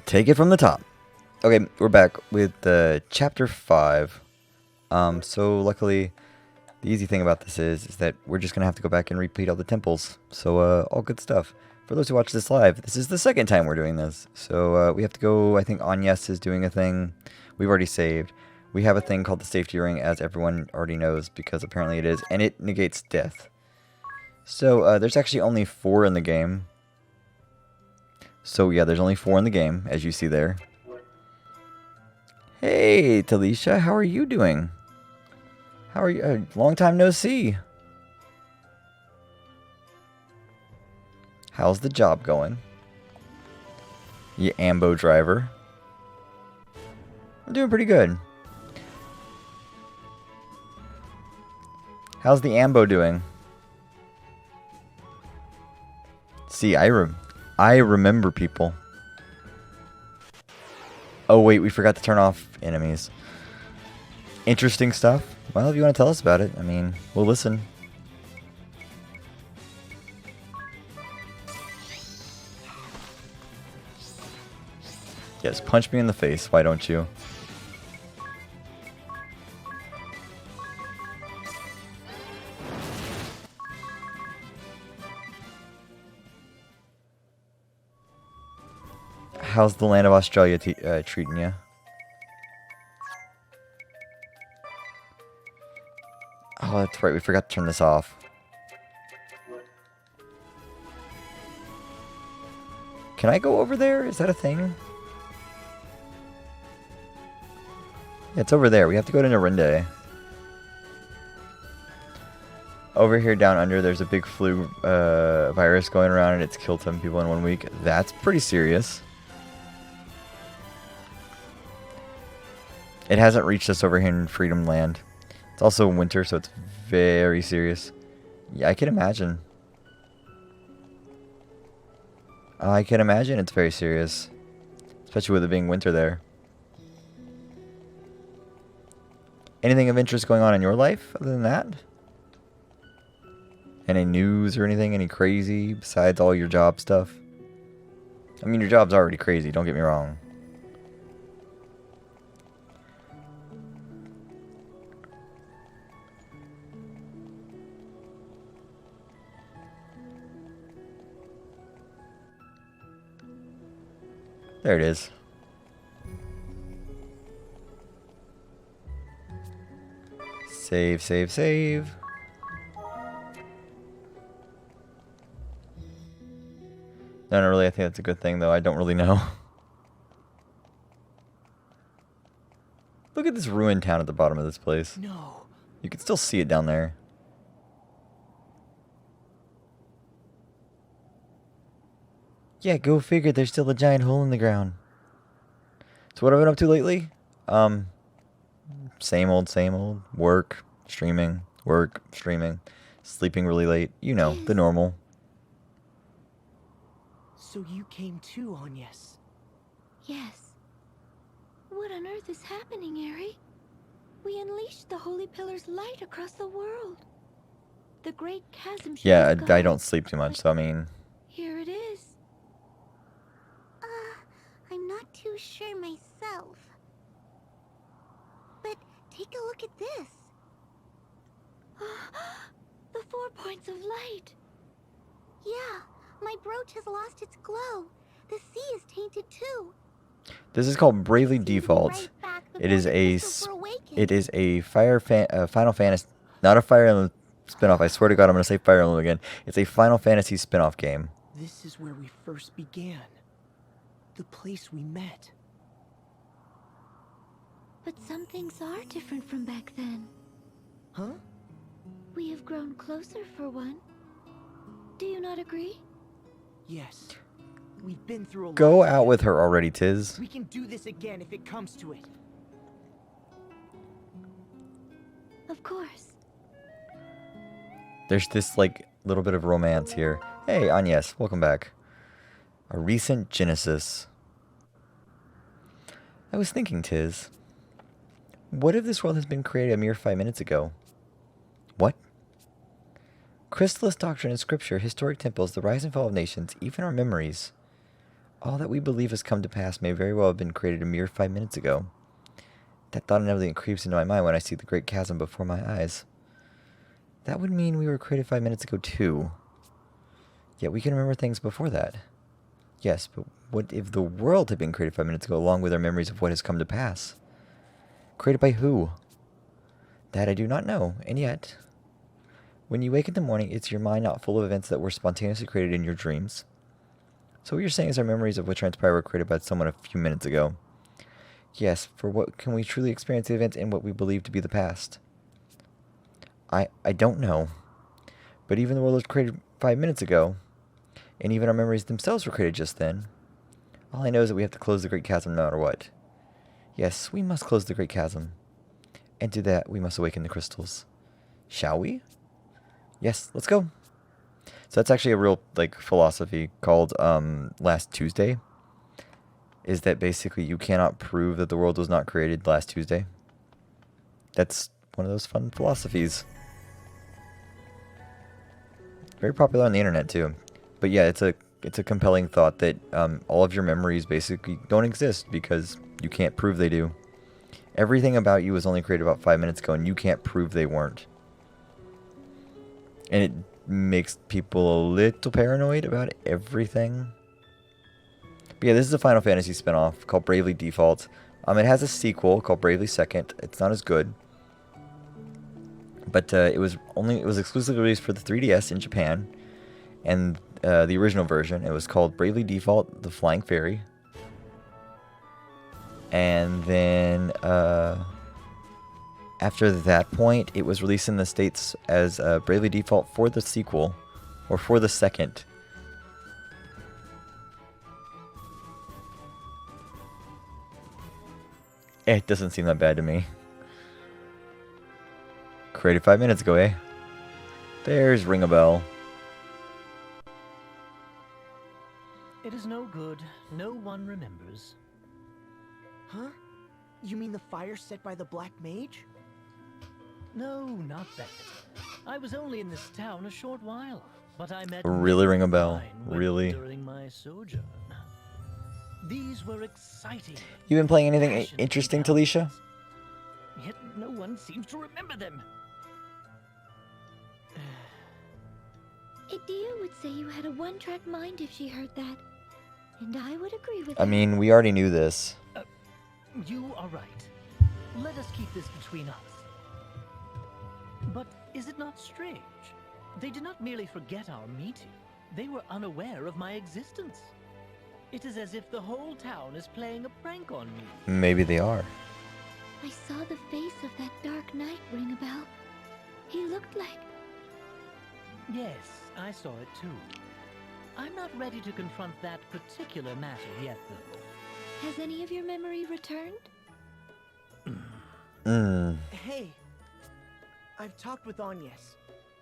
Take it from the top. Okay, we're back with chapter 5. So luckily, the easy thing about this is that we're just gonna have to go back and repeat all the temples. So all good stuff. For those who watch this live, this is the second time we're doing this. So we have to go. I think Agnes is doing a thing. We've already saved. We have a thing called the safety ring, as everyone already knows, because apparently it is, and it negates death. So there's actually only 4 in the game. So yeah, there's only 4 in the game, as you see there. Hey, Talisha, how are you doing? How are you? Long time no see. How's the job going? You ambo driver. I'm doing pretty good. How's the ambo doing? See, I remember people. Oh wait, we forgot to turn off enemies. Interesting stuff. Well, if you want to tell us about it, I mean, we'll listen. Yes, punch me in the face, why don't you? How's the land of Australia treating you? Oh, that's right, we forgot to turn this off. Can I go over there? Is that a thing? Yeah, it's over there. We have to go to Narinde. Over here down under, there's a big flu virus going around and it's killed 7 people in 1 week. That's pretty serious. It hasn't reached us over here in Freedom Land. It's also winter, so it's very serious. Yeah, I can imagine. I can imagine it's very serious. Especially with it being winter there. Anything of interest going on in your life other than that? Any news or anything? Any crazy besides all your job stuff? I mean, your job's already crazy, don't get me wrong. There it is. Save, save, save. No, not really. I think that's a good thing, though. I don't really know. Look at this ruined town at the bottom of this place. No. You can still see it down there. Yeah, go figure. There's still a giant hole in the ground. So what have I been up to lately? Same old, same old. Work, streaming, sleeping really late. You know, the normal. So you came too, Agnes. Yes. What on earth is happening, Ari? We unleashed the Holy Pillar's light across the world. The great chasm should Yeah, have I gone, don't sleep too much, so I mean... here it is. I'm not too sure myself. But take a look at this. The 4 points of light. Yeah, my brooch has lost its glow. The sea is tainted too. This is called Bravely Seems Default. right back It before is the a crystals were awakened. it is a Final Fantasy, not a Fire Emblem spinoff. I swear to God, I'm gonna say Fire Emblem again. It's a Final Fantasy spinoff game. This is where we first began. The place we met. But some things are different from back then. Huh? We have grown closer for one. Do you not agree? Yes. We've been through a lot. Go out with her already, Tiz. We can do this again if it comes to it. Of course. There's this like little bit of romance here. Hey, Agnes, welcome back. A recent genesis. I was thinking, Tiz. What if this world has been created a mere 5 minutes ago? What? Crystalist doctrine in scripture, historic temples, the rise and fall of nations, even our memories. All that we believe has come to pass may very well have been created a mere 5 minutes ago. That thought inevitably creeps into my mind when I see the great chasm before my eyes. That would mean we were created 5 minutes ago too. Yet we can remember things before that. Yes, but what if the world had been created 5 minutes ago along with our memories of what has come to pass? Created by who? That I do not know, and yet, when you wake in the morning, it's your mind not full of events that were spontaneously created in your dreams. So what you're saying is our memories of what transpired were created by someone a few minutes ago. Yes, for what can we truly experience the events in what we believe to be the past? I don't know. But even the world was created 5 minutes ago, and even our memories themselves were created just then. All I know is that we have to close the great chasm no matter what. Yes, we must close the great chasm. And to that, we must awaken the crystals. Shall we? Yes, let's go. So that's actually a real, philosophy called, Last Tuesday. Is that basically you cannot prove that the world was not created last Tuesday. That's one of those fun philosophies. Very popular on the internet too. But yeah, it's a compelling thought that all of your memories basically don't exist because you can't prove they do. Everything about you was only created about 5 minutes ago, and you can't prove they weren't. And it makes people a little paranoid about everything. But yeah, this is a Final Fantasy spinoff called Bravely Default. It has a sequel called Bravely Second. It's not as good. But it was exclusively released for the 3DS in Japan, and the original version, it was called Bravely Default: The Flying Fairy. And then after that point, it was released in the States as Bravely Default for the sequel, or for the second. It doesn't seem that bad to me. Created 5 minutes ago, eh? There's Ring a Bell. It is no good. No one remembers. Huh? You mean the fire set by the Black Mage? No, not that. I was only in this town a short while, but I met Really, Ring a many Bell? fine women Really? during my sojourn. These were exciting. You been playing anything passionate interesting, encounters. Talisha? Yet no one seems to remember them. Idia would say you had a one-track mind if she heard that. And I would agree with I her. mean, we already knew this. You are right. Let us keep this between us. But is it not strange? They did not merely forget our meeting. They were unaware of my existence. It is as if the whole town is playing a prank on me. Maybe they are. I saw the face of that dark knight ring a bell. He looked like... Yes, I saw it too. I'm not ready to confront that particular matter yet, though. Has any of your memory returned? Hey, I've talked with Agnes.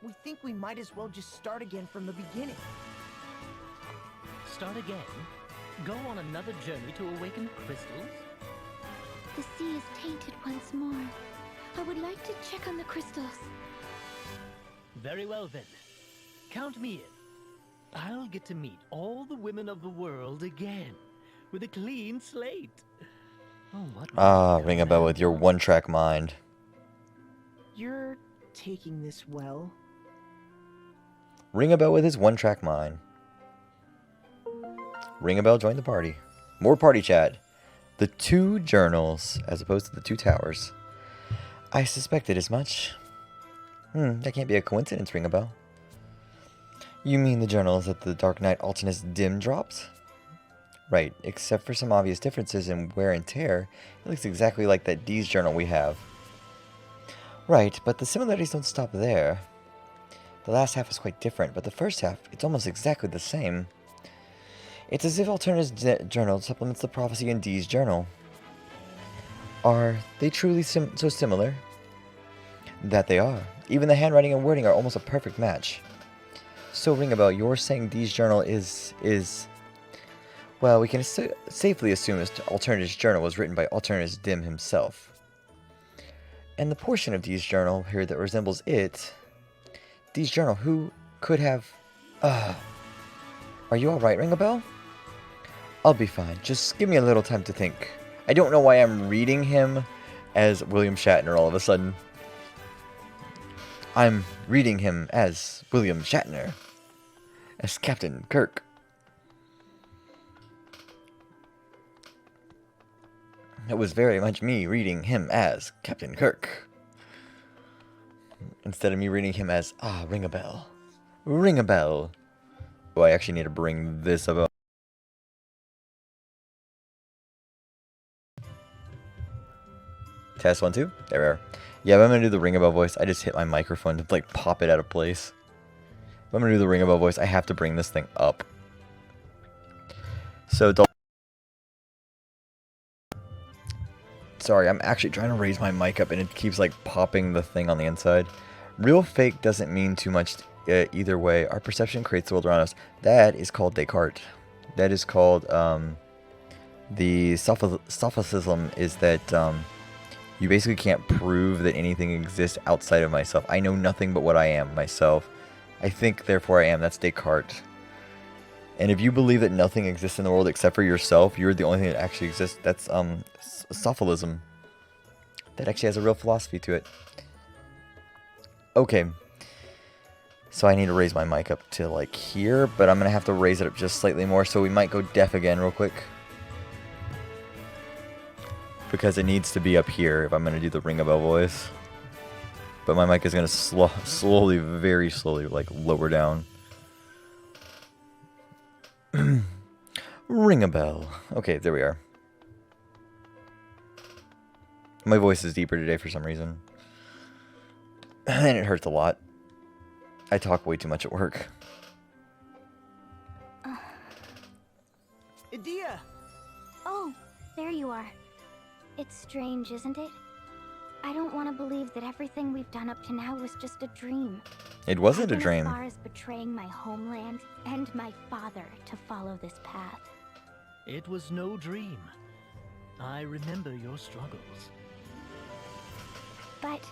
We think we might as well just start again from the beginning. Start again? Go on another journey to awaken crystals? The sea is tainted once more. I would like to check on the crystals. Very well then. Count me in. I'll get to meet all the women of the world again, with a clean slate. Oh, what Ring a Bell with your one-track mind. You're taking this well. Ring a Bell with his one-track mind. Ring a Bell joined the party. More party chat. The 2 journals, as opposed to the 2 towers. I suspected as much. That can't be a coincidence, Ring a Bell. You mean the journals that the Dark Knight Alternus Dim dropped? Right, except for some obvious differences in wear and tear, it looks exactly like that D's journal we have. Right, but the similarities don't stop there. The last half is quite different, but the first half, it's almost exactly the same. It's as if Alternus journal supplements the prophecy in D's journal. Are they truly so similar? That they are. Even the handwriting and wording are almost a perfect match. So, Ring a Bell, you're saying D's journal is... Well, we can safely assume that Alternus journal was written by Alternus Dim himself. And the portion of D's journal here that resembles it... D's journal, who could have... Are you alright, Ring a Bell? I'll be fine. Just give me a little time to think. I don't know why I'm reading him as William Shatner all of a sudden. I'm reading him as William Shatner. As Captain Kirk. It was very much me reading him as Captain Kirk. Instead of me reading him as, ring a bell. Ring a bell. Oh, I actually need to bring this up. Test 1, 2. There we are. Yeah, if I'm going to do the ring a bell voice, I just hit my microphone to, like, pop it out of place. If I'm going to do the ring a bell voice, I have to bring this thing up. So, sorry, I'm actually trying to raise my mic up and it keeps like popping the thing on the inside. Real fake doesn't mean too much either way. Our perception creates the world around us. That is called Descartes. That is called, the sophism is that, you basically can't prove that anything exists outside of myself. I know nothing but what I am, myself. I think, therefore I am. That's Descartes. And if you believe that nothing exists in the world except for yourself, you're the only thing that actually exists. That's sophism. That actually has a real philosophy to it. Okay. So I need to raise my mic up to like here, but I'm going to have to raise it up just slightly more, so we might go deaf again real quick. Because it needs to be up here if I'm going to do the ring a bell voice. But my mic is going to slowly, very slowly, like lower down. Ring a bell. Okay, there we are. My voice is deeper today for some reason. And it hurts a lot. I talk way too much at work. Idia! Oh, there you are. It's strange, isn't it? I don't want to believe that everything we've done up to now was just a dream. It wasn't a I've dream. been as far as betraying my homeland and my father to follow this path. It was no dream. I remember your struggles. But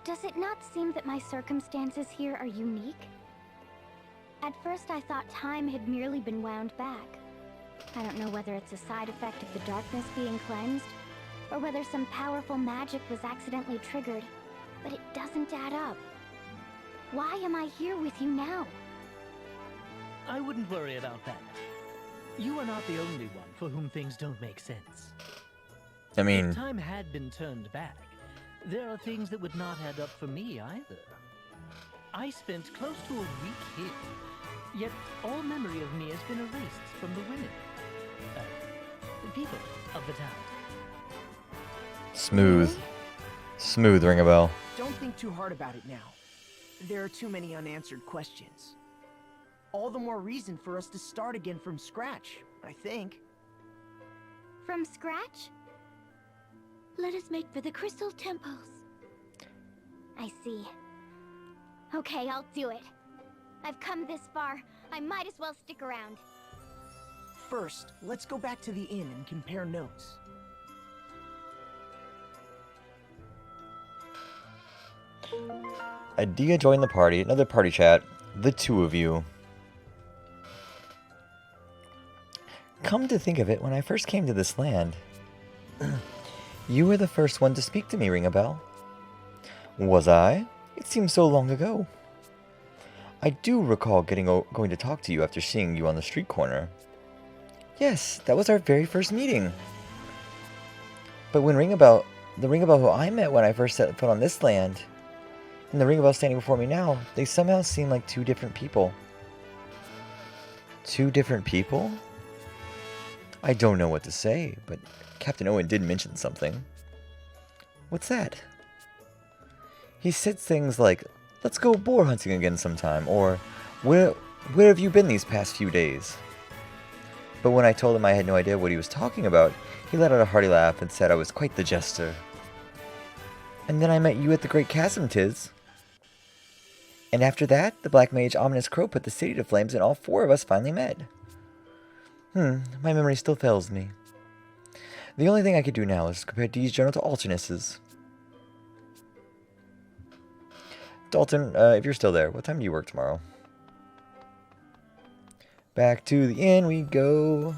does it not seem that my circumstances here are unique? At first I thought time had merely been wound back. I don't know whether it's a side effect of the darkness being cleansed, or whether some powerful magic was accidentally triggered, but it doesn't add up. Why am I here with you now? I wouldn't worry about that. You are not the only one for whom things don't make sense. I mean, If time had been turned back, there are things that would not add up for me either. I spent close to a week here, yet all memory of me has been erased from the women. The people of the town. smooth. Smooth, ring a bell. Don't think too hard about it now. There are too many unanswered questions. All the more reason for us to start again from scratch, I think. From scratch? Let us make for the crystal temples. I see. Okay, I'll do it. I've come this far. I might as well stick around. First, let's go back to the inn and compare notes. Idia joined the party. Another party chat. The two of you. Come to think of it, when I first came to this land, you were the first one to speak to me, ring a bell. Was I? It seems so long ago. I do recall going to talk to you after seeing you on the street corner. Yes, that was our very first meeting. But when the ring a bell who I met when I first set foot on this land, and the ring a bell standing before me now, they somehow seem like two different people. Two different people? I don't know what to say, but Captain Owen did mention something. What's that? He said things like, let's go boar hunting again sometime, or where have you been these past few days? But when I told him I had no idea what he was talking about, he let out a hearty laugh and said I was quite the jester. And then I met you at the Great Chasm, Tiz. And after that, the Black Mage Ominous Crow put the city to flames and all four of us finally met. My memory still fails me. The only thing I could do now is compare Dee's journal to Alternus's. Dalton, if you're still there, what time do you work tomorrow? Back to the inn we go.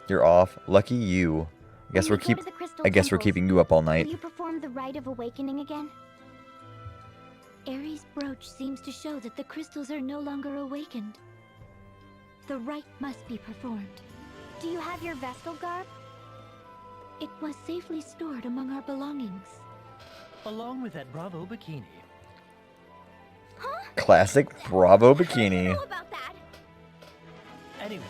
You're off. Lucky you. I guess When we're we go to the Crystal I guess we're Temples, keeping you up all night. Will you perform the rite of awakening again? Ares' brooch seems to show that the crystals are no longer awakened. The rite must be performed. Do you have your Vestal garb? It was safely stored among our belongings. Along with that Bravo bikini. Classic Bravo I bikini. know about that. Anyway,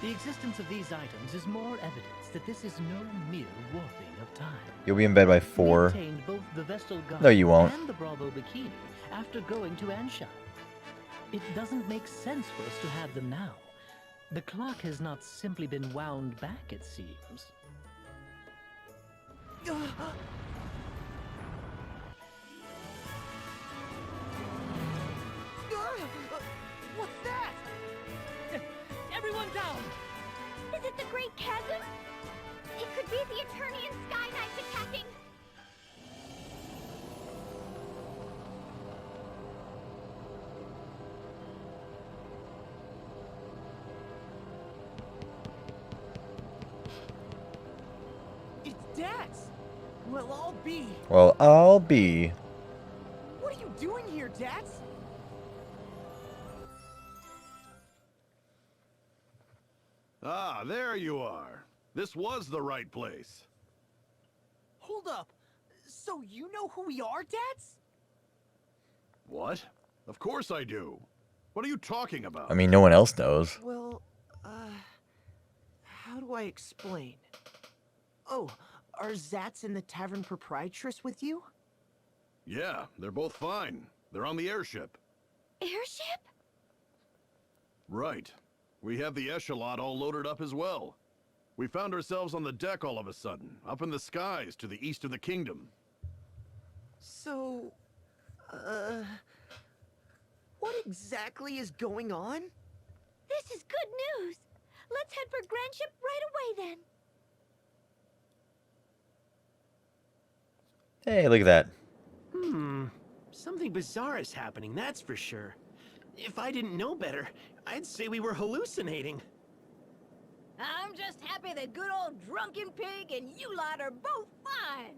the existence of these items is more evidence that this is no mere warping of time. You'll be in bed by We 4. obtained both the Vestal garb No, you won't. and the Bravo bikini after going to Anshan. It doesn't make sense for us to have them now. The clock has not simply been wound back, it seems. What's that? Everyone down! Is it the Great Chasm? It could be the Eternian Sky Knights attacking. It's Dax! Well, I'll be. Well, I'll be. What are you doing here, Dax? Ah, there you are. This was the right place. Hold up. So you know who we are, Dax? What? Of course I do. What are you talking about? I mean, no one else knows. Well, how do I explain? Oh, are Zats and the Tavern Proprietress with you? Yeah, they're both fine. They're on the airship. Airship? Right. We have the echelon all loaded up as well. We found ourselves on the deck all of a sudden, up in the skies to the east of the kingdom. So, what exactly is going on? This is good news. Let's head for Grandship right away then. Hey, look at that. Something bizarre is happening, that's for sure. If I didn't know better, I'd say we were hallucinating. I'm just happy that good old Drunken Pig and you lot are both fine.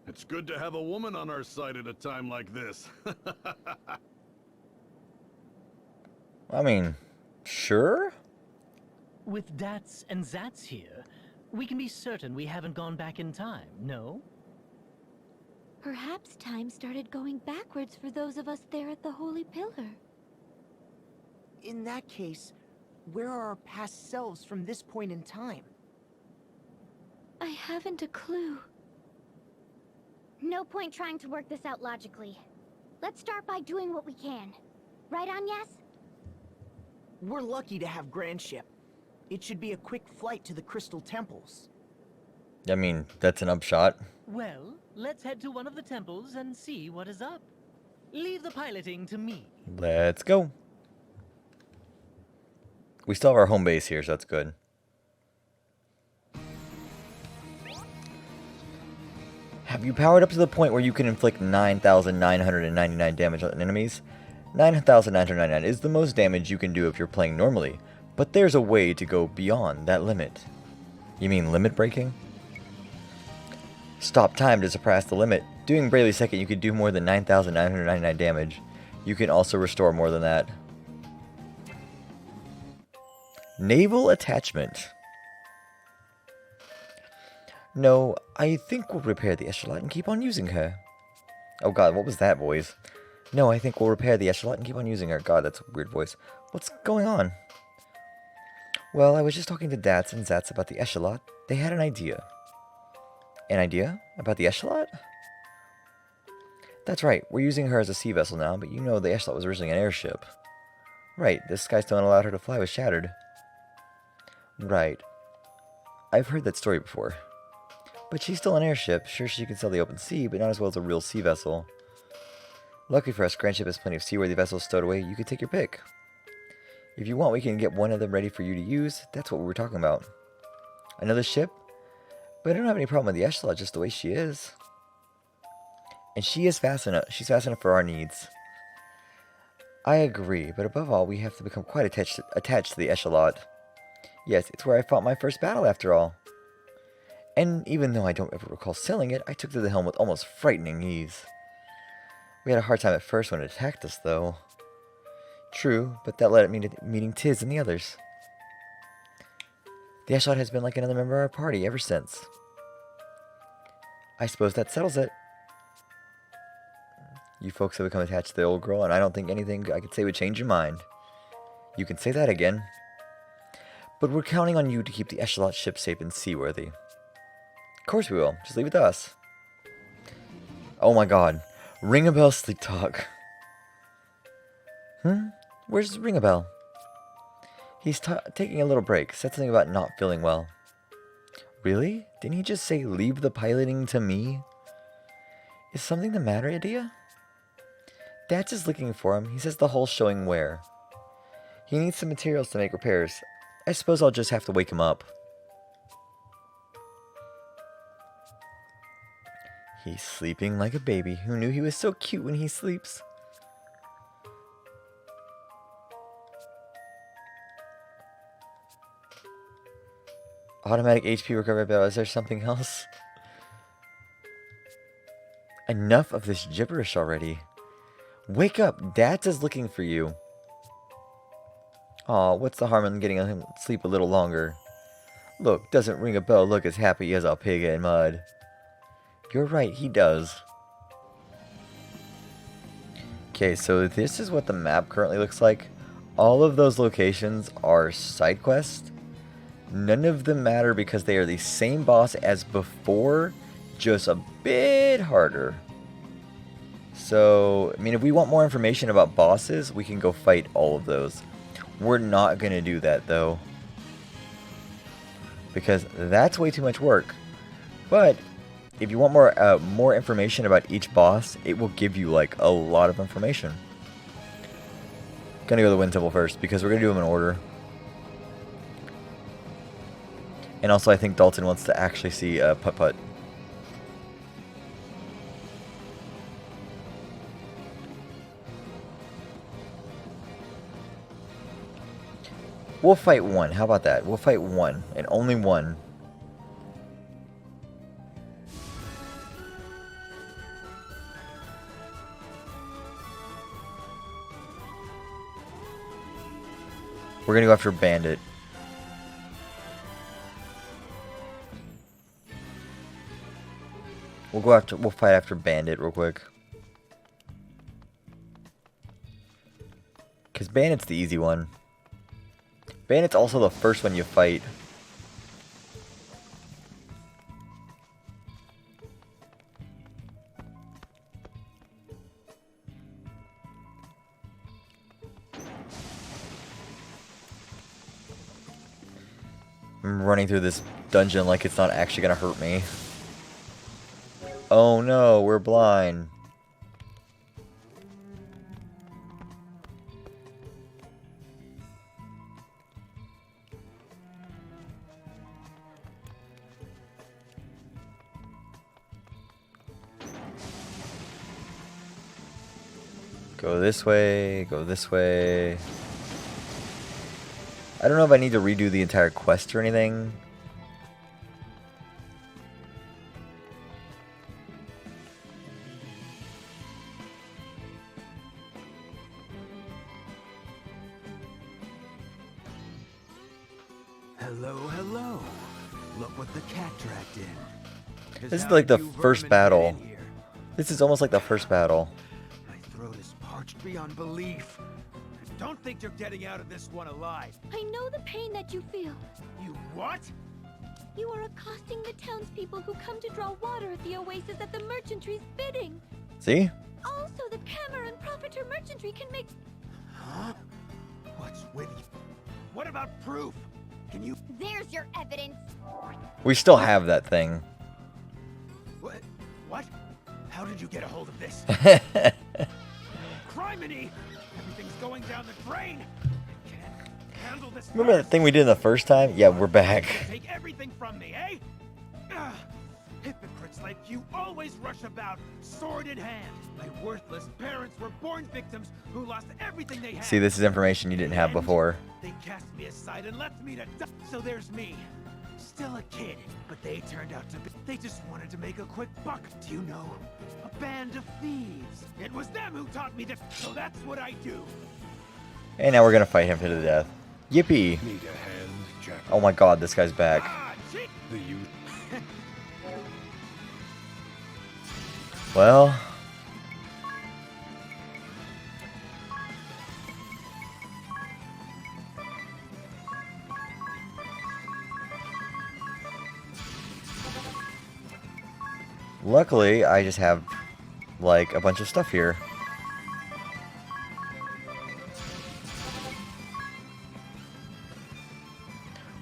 It's good to have a woman on our side at a time like this. I mean, sure? With Dats and Zats here, we can be certain we haven't gone back in time, no? Perhaps time started going backwards for those of us there at the Holy Pillar. In that case, where are our past selves from this point in time? I haven't a clue. No point trying to work this out logically. Let's start by doing what we can. Right on, yes? We're lucky to have Grandship. It should be a quick flight to the Crystal Temples. I mean, that's an upshot. Well, let's head to one of the temples and see what is up. Leave the piloting to me. Let's go. We still have our home base here, so that's good. Have you powered up to the point where you can inflict 9,999 damage on enemies? 9,999 is the most damage you can do if you're playing normally, but there's a way to go beyond that limit. You mean limit breaking? Stop time to surpass the limit. Doing Brayley second, you could do more than 9,999 damage. You can also restore more than that. Naval attachment. No, I think we'll repair the echelon and keep on using her. Oh god, what was that voice? No, I think we'll repair the echelon and keep on using her. God, that's a weird voice. What's going on? Well, I was just talking to Dats and Zats about the echelon. They had an idea. An idea? About the echelon? That's right, we're using her as a sea vessel now, but you know the echelon was originally an airship. Right, the sky stone allowed her to fly was shattered. Right. I've heard that story before. But she's still an airship. Sure, she can sail the open sea, but not as well as a real sea vessel. Lucky for us, Grandship has plenty of seaworthy vessels stowed away. You can take your pick. If you want, we can get one of them ready for you to use. That's what we were talking about. Another ship? But I don't have any problem with the echelon just the way she is. And she is fast enough. She's fast enough for our needs. I agree, but above all, we have to become quite attached to the Echelot. Yes, it's where I fought my first battle after all. And even though I don't ever recall sailing it, I took to the helm with almost frightening ease. We had a hard time at first when it attacked us, though. True, but that led me to meeting Tiz and the others. The Echelot has been like another member of our party ever since. I suppose that settles it. You folks have become attached to the old girl, and I don't think anything I could say would change your mind. You can say that again. But we're counting on you to keep the Echelot ship safe and seaworthy. Of course we will. Just leave it to us. Oh my god. Ring a bell, sleep talk. Where's Ring a bell? He's taking a little break. Said something about not feeling well. Really? Didn't he just say leave the piloting to me? Is something the matter, Adia? Dad's is looking for him. He says the hull's showing wear. He needs some materials to make repairs. I suppose I'll just have to wake him up. He's sleeping like a baby. Who knew he was so cute when he sleeps? Automatic HP recovery bell. Is there something else? Enough of this gibberish already. Wake up! Dad's is looking for you. Aw, what's the harm in getting him to sleep a little longer? Look, doesn't Ring a Bell look as happy as a pig in mud? You're right, he does. Okay, so this is what the map currently looks like. All of those locations are side quests. None of them matter because they are the same boss as before, just a bit harder. So, I mean, if we want more information about bosses, we can go fight all of those. We're not going to do that, though, because that's way too much work. But if you want more information about each boss, it will give you, like, a lot of information. Gonna go to the Wind Temple first, because we're going to do them in order. And also, I think Dalton wants to actually see Putt-Putt. We'll fight one. How about that? We'll fight one. And only one. We're gonna go after Bandit. We'll fight after Bandit real quick. Because Bandit's the easy one. Bandit's also the first one you fight. I'm running through this dungeon like it's not actually gonna hurt me. Oh no, we're blind. Go this way, go this way. I don't know if I need to redo the entire quest or anything. Hello, hello. Look what the cat dragged in. This is like the first battle. This is almost like the first battle. My throat is parched beyond belief. Don't think you're getting out of this one alive. I know the pain that you feel. You what? You are accosting the townspeople who come to draw water at the oasis at the merchantry's bidding. See? Also, the Camera and Profiter merchantry can make... Huh? What's with you? What about proof? Can you... There's your evidence. We still have that thing. What? What? How did you get a hold of this? Criminy! Everything's going down the drain. I can't handle this. Remember that thing we did the first time? Yeah, we're back. Take everything from me, eh? Hypocrites like you always rush about, sword in hand. My worthless parents were born victims who lost everything they had. See, this is information you didn't have before. They cast me aside and left me to die. So there's me. Still a kid, but they turned out to be... They just wanted to make a quick buck, do you know? A band of thieves. It was them who taught me to... So that's what I do. And now we're gonna fight him to the death. Yippee! Need a hand, Jack? Oh my god, this guy's back. Ah, gee. The youth. Well... Luckily, I just have, like, a bunch of stuff here.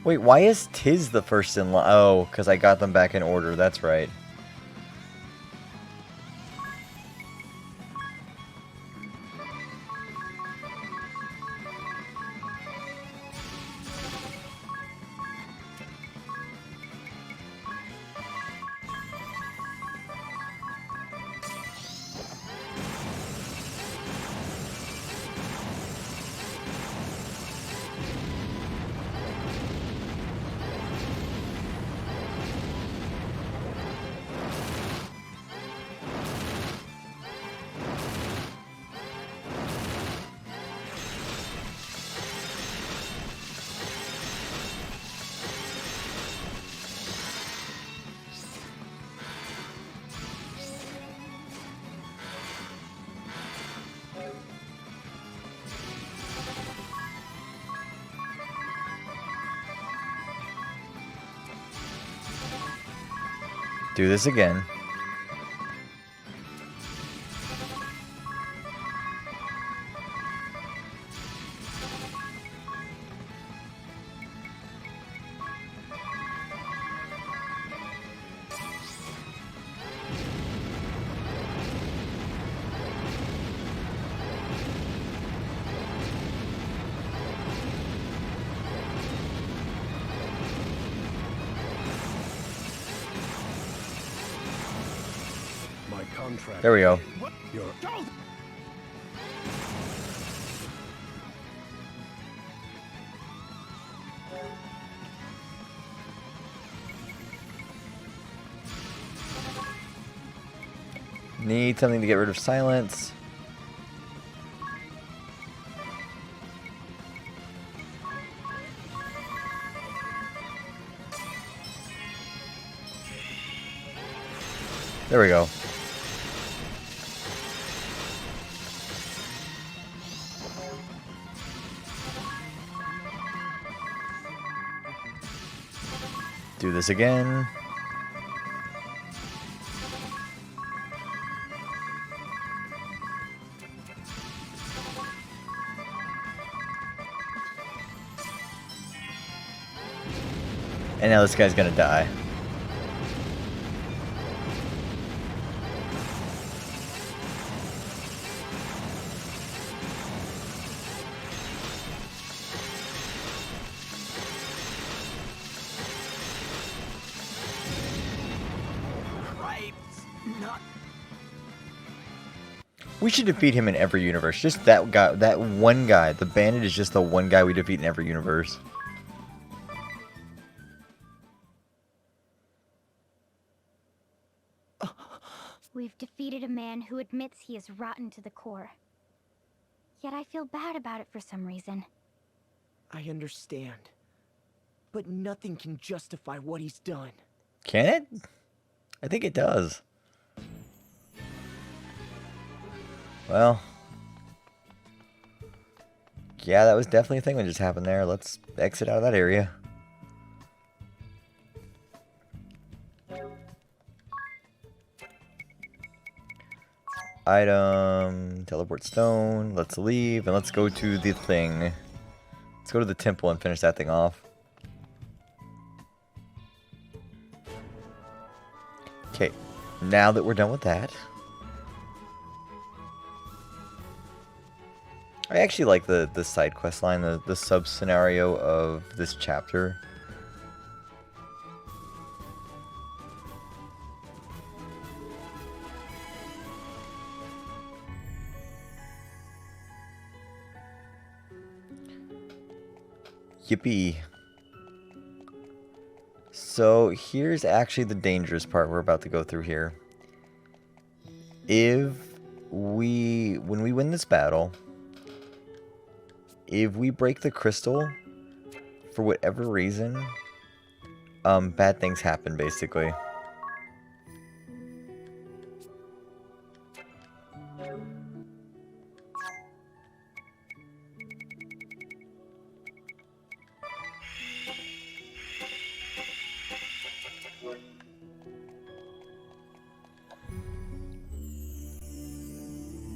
Wait, why is Tiz the first in line? Oh, because I got them back in order, that's right. Do this again. There we go. Need something to get rid of silence. There we go. Do this again. And now this guy's gonna die. We should defeat him in every universe. Just that guy, that one guy. The bandit is just the one guy we defeat in every universe. We've defeated a man who admits he is rotten to the core. Yet I feel bad about it for some reason. I understand. But nothing can justify what he's done. Can it? I think it does. Well. Yeah, that was definitely a thing that just happened there. Let's exit out of that area. Item, teleport stone, let's leave, and let's go to the thing. Let's go to the temple and finish that thing off. Okay, now that we're done with that. I actually like the side quest line, the sub-scenario of this chapter. Yippee. So here's actually the dangerous part we're about to go through here. When we win this battle, if we break the crystal, for whatever reason, bad things happen, basically.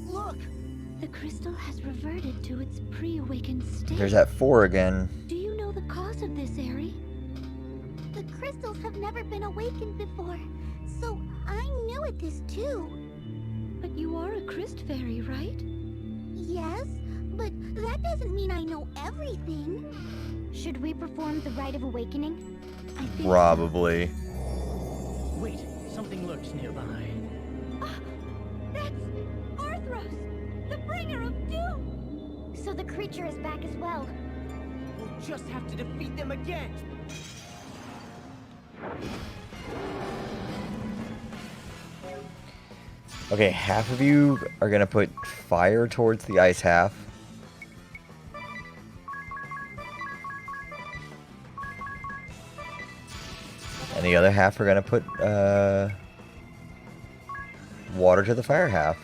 Look! The crystal has reverted to its pre-awakened state. There's that 4 again. Do you know the cause of this, Aerie? The crystals have never been awakened before, so I'm new at this too. But you are a Crystal Fairy, right? Yes, but that doesn't mean I know everything. Should we perform the rite of awakening? I think Probably. Wait, something lurks nearby. That's Arthros, the bringer of doom. so. The creature is back as well. We'll just have to defeat them again. Okay, half of you are gonna put fire towards the ice half. And the other half are gonna put water to the fire half.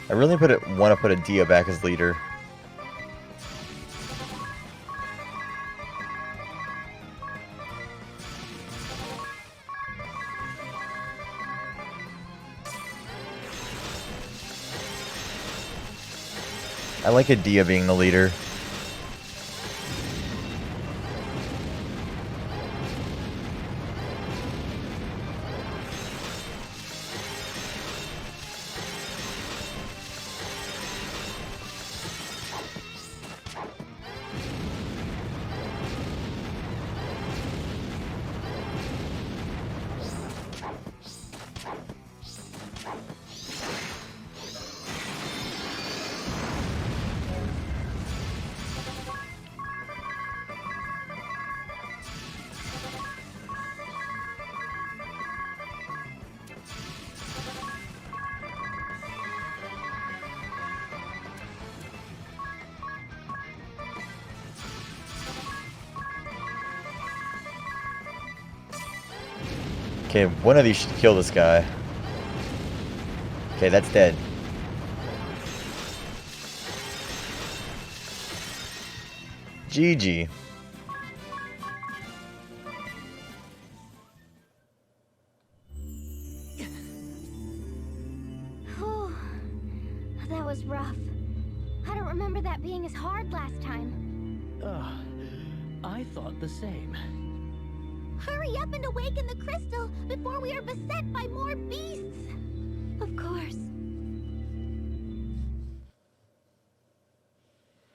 I really want to put a Dia back as leader. I like a Dia being the leader. Okay, one of these should kill this guy. Okay, that's dead. GG. Whew. That was rough. I don't remember that being as hard last time. Ugh, I thought the same. Hurry up and awaken the crystal before we are beset by more beasts. Of course.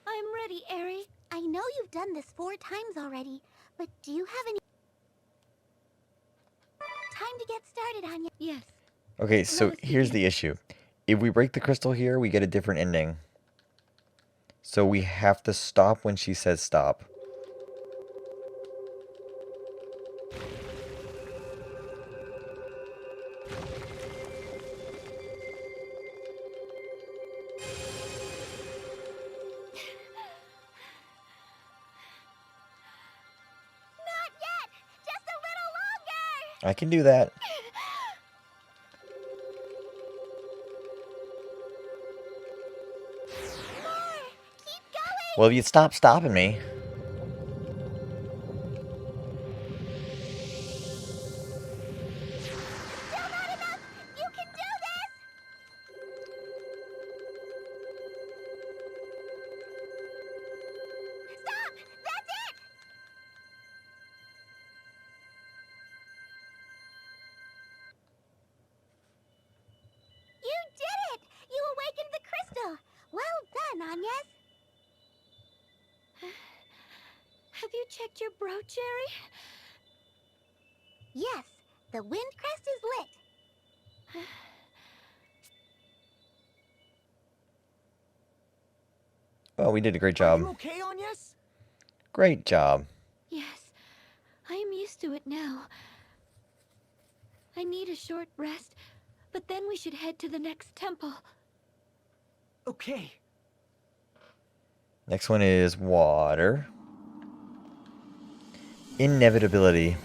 I'm ready, Aerie. I know you've done this 4 times already, but do you have any time to get started, Anya? Yes. Okay, so here's the issue. If we break the crystal here, we get a different ending. So we have to stop when she says stop. I can do that. Keep going! Well, if you stop stopping me. Still not enough! You can do this! Stop! That's it! You did it! You awakened the crystal! Well done, Agnes! Have you checked your brooch, Jerry? Yes, the wind crest is lit. Well, we did a great Are you job. okay, Agnes? Great job. Yes, I am used to it now. I need a short rest, but then we should head to the next temple. Okay. Next one is water. Inevitability.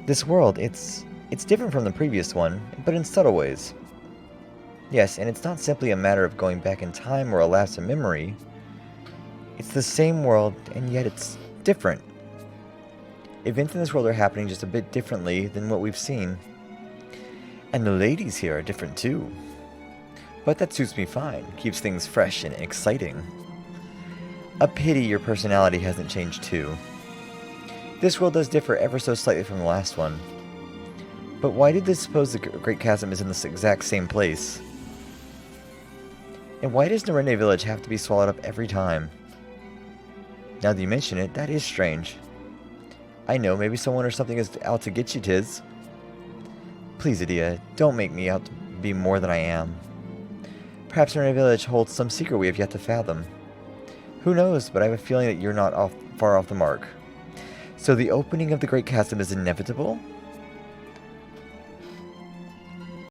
This world, it's different from the previous one, but in subtle ways. Yes, and it's not simply a matter of going back in time or a lapse in memory. It's the same world, and yet it's different. Events in this world are happening just a bit differently than what we've seen. And the ladies here are different too. But that suits me fine, keeps things fresh and exciting. A pity your personality hasn't changed too. This world does differ ever so slightly from the last one. But why did they suppose the Great Chasm is in this exact same place? And why does Narende Village have to be swallowed up every time? Now that you mention it, that is strange. I know, maybe someone or something is out to get you, Tiz. Please, Adia, don't make me out to be more than I am. Perhaps Narende Village holds some secret we have yet to fathom. Who knows, but I have a feeling that you're not far off the mark. So the opening of the Great Chasm is inevitable?